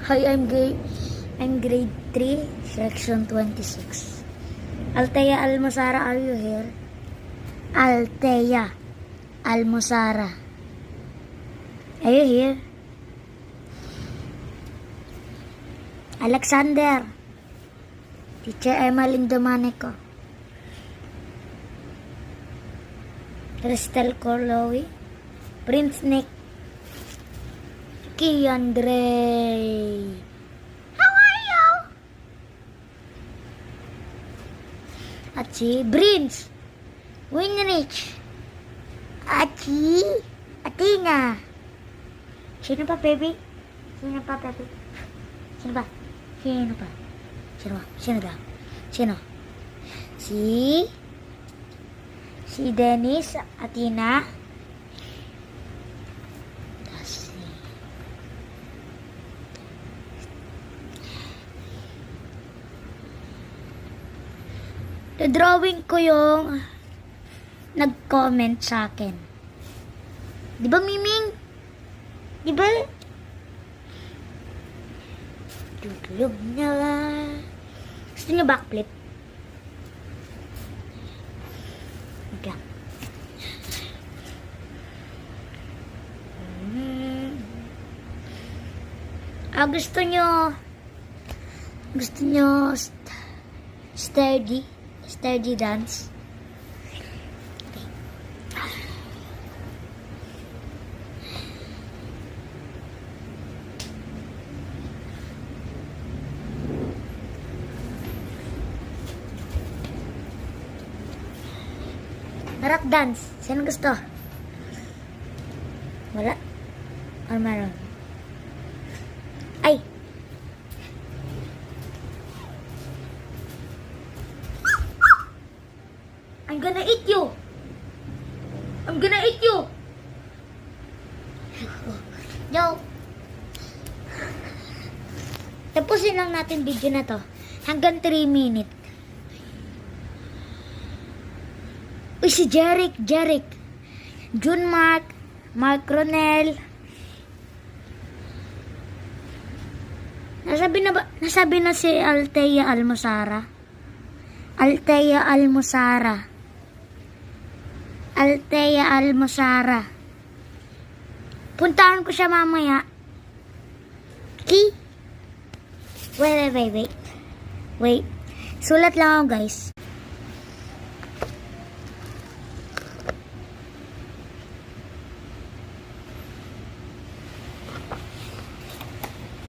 Hi, I'm grade 3, section 26. Althea Almosara, are you here? Althea Almosara. Are you here? Alexander. Teacher Emmeline Domanico. Crystal Corlowy. Prince Nick. Kiandre. How are you? Achi. Prince. Winrich. Achi. Atina. Sino pa, baby? Sino pa, baby? Sino pa? Sino pa? Sino pa? Sino daw? Sino? Si Dennis, Atina. Drawing ko yung nag-comment sa akin. Di ba, Miming? Di ba? Tutulog na. Gusto niyo backflip? Okay. Gusto niyo sturdy dance. Okay. Rock dance. Sino gusto? Wala? Or meron? Ay! I'm gonna eat you! I'm gonna eat you! Yo! Tapusin lang natin video na to. Hanggang 3 minutes. Uy, si Jeric. June Mark Ronel. Nasabi na si Althea Almosara. Puntahan ko siya mamaya. Wait. Sulat lang ako, guys.